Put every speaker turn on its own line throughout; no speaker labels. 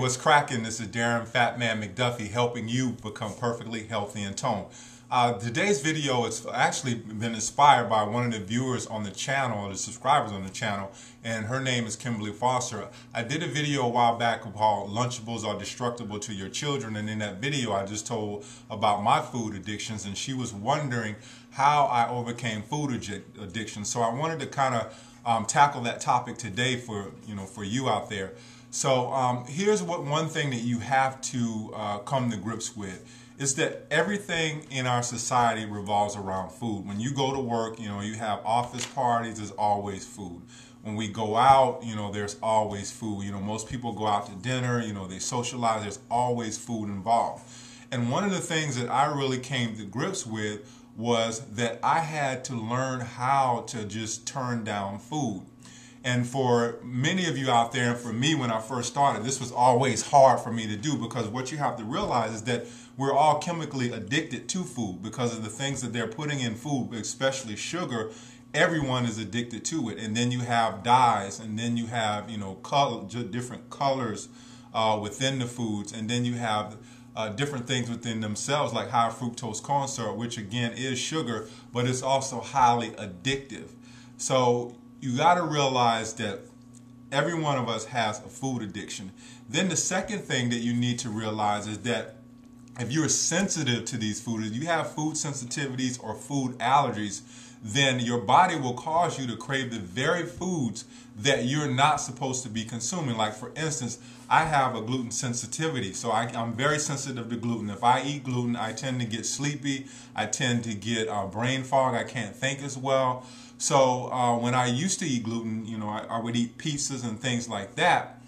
What's cracking? This is Darren, Phat-Man, McDuffie, helping you become perfectly healthy and toned. Today's video has actually been inspired by one of the viewers on the channel, or the subscribers on the channel, and her name is Kimberly Foster. I did a video a while back called Lunchables Are Destructible to Your Children, and in that video I just told about my food addictions, and she was wondering how I overcame food addiction. So I wanted to kind of tackle that topic today for you out there. So here's one thing that you have to come to grips with is that everything in our society revolves around food. When you go to work, you have office parties, there's always food. When we go out, there's always food. Most people go out to dinner, they socialize, there's always food involved. And one of the things that I really came to grips with was that I had to learn how to just turn down food. And for many of you out there, and for me when I first started, this was always hard for me to do, because what you have to realize is that we're all chemically addicted to food because of the things that they're putting in food, especially sugar. Everyone is addicted to it. And then you have dyes, and then you have different colors within the foods, and then you have different things within themselves like high fructose corn syrup, which again is sugar, but it's also highly addictive. So you got to realize that every one of us has a food addiction. Then the second thing that you need to realize is that if you're sensitive to these foods, you have food sensitivities or food allergies, then your body will cause you to crave the very foods that you're not supposed to be consuming. Like for instance, I have a gluten sensitivity, so I'm very sensitive to gluten. If I eat gluten, I tend to get sleepy, I tend to get brain fog, I can't think as well. So when I used to eat gluten, I would eat pizzas and things like that.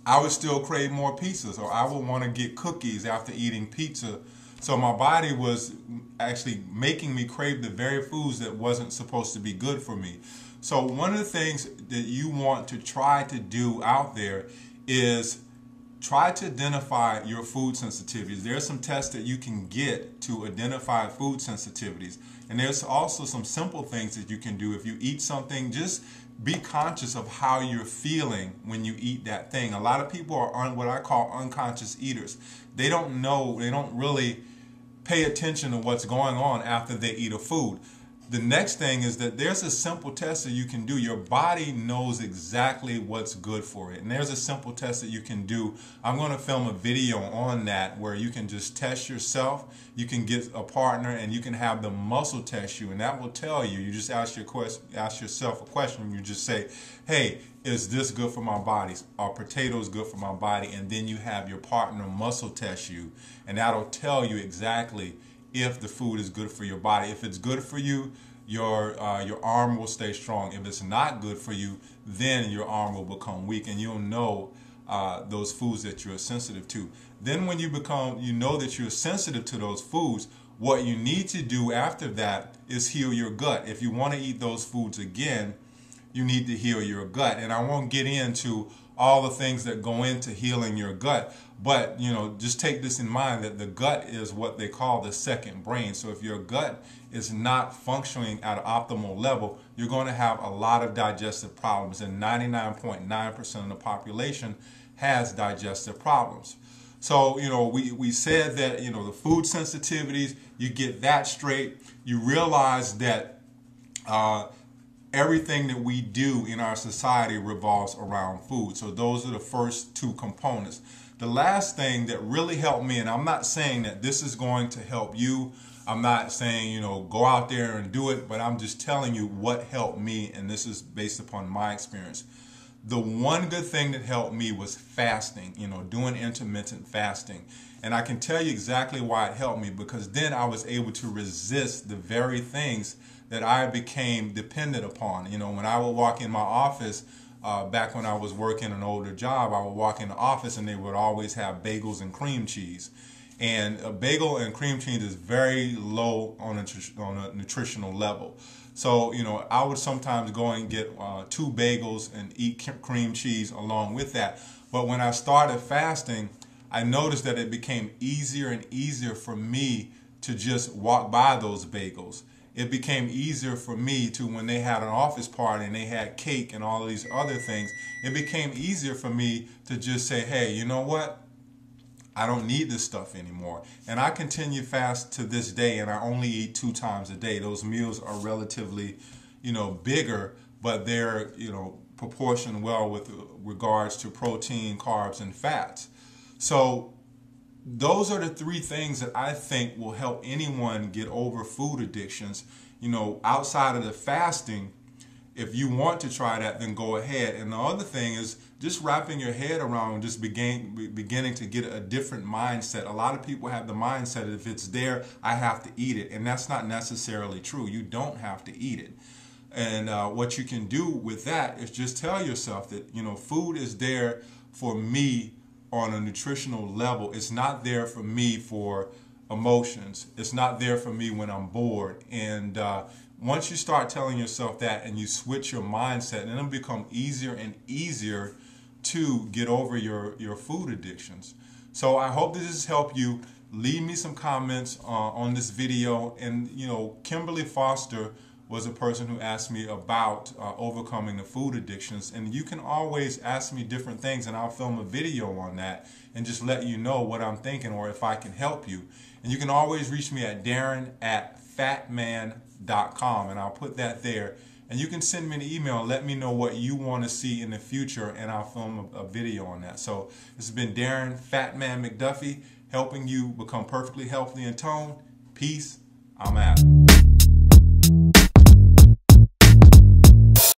I would still crave more pizzas, or I would want to get cookies after eating pizza. So my body was actually making me crave the very foods that wasn't supposed to be good for me. So one of the things that you want to try to do out there is try to identify your food sensitivities. There are some tests that you can get to identify food sensitivities. And there's also some simple things that you can do. If you eat something, just be conscious of how you're feeling when you eat that thing. A lot of people are what I call unconscious eaters. They don't know, they don't really pay attention to what's going on after they eat a food. The next thing is that there's a simple test that you can do. Your body knows exactly what's good for it. And there's a simple test that you can do. I'm going to film a video on that where you can just test yourself. You can get a partner and you can have the muscle test you. And that will tell you. You just ask yourself a question. You just say, hey, is this good for my body? Are potatoes good for my body? And then you have your partner muscle test you. And that'll tell you exactly if the food is good for your body. If it's good for you, your arm will stay strong. If it's not good for you, then your arm will become weak, and you'll know those foods that you're sensitive to. Then when you know that you're sensitive to those foods, what you need to do after that is heal your gut. If you want to eat those foods again, you need to heal your gut. And I won't get into all the things that go into healing your gut, but just take this in mind that the gut is what they call the second brain. So if your gut is not functioning at an optimal level, you're going to have a lot of digestive problems, and 99.9% of the population has digestive problems. So we said that the food sensitivities, you get that straight, you realize that everything that we do in our society revolves around food. So those are the first two components. The last thing that really helped me, and I'm not saying that this is going to help you, I'm not saying, go out there and do it, but I'm just telling you what helped me, and this is based upon my experience. The one good thing that helped me was fasting, doing intermittent fasting. And I can tell you exactly why it helped me, because then I was able to resist the very things that I became dependent upon. When I would walk in my office, back when I was working an older job, I would walk in the office and they would always have bagels and cream cheese. And a bagel and cream cheese is very low on a nutritional level. So, I would sometimes go and get 2 bagels and eat cream cheese along with that. But when I started fasting, I noticed that it became easier and easier for me to just walk by those bagels. it became easier for me to, when they had an office party and they had cake and all of these other things, it became easier for me to just say, hey, you know what? I don't need this stuff anymore. And I continue fast to this day, and I only eat 2 times a day. Those meals are relatively, bigger, but they're, proportioned well with regards to protein, carbs, and fats. So those are the 3 things that I think will help anyone get over food addictions. Outside of the fasting, if you want to try that, then go ahead. And the other thing is just wrapping your head around, just beginning to get a different mindset. A lot of people have the mindset that if it's there, I have to eat it. And that's not necessarily true. You don't have to eat it. And what you can do with that is just tell yourself that, food is there for me on a nutritional level. It's not there for me for emotions. It's not there for me when I'm bored. And once you start telling yourself that and you switch your mindset, then it'll become easier and easier to get over your food addictions. So I hope this has helped you. Leave me some comments on this video. And, Kimberly Foster was a person who asked me about overcoming the food addictions. And you can always ask me different things, and I'll film a video on that and just let you know what I'm thinking or if I can help you. And you can always reach me at Darren@Phat-Man.com, and I'll put that there. And you can send me an email and let me know what you want to see in the future, and I'll film a video on that. So this has been Darren, Phat-Man McDuffie, helping you become perfectly healthy and toned. Peace. I'm out.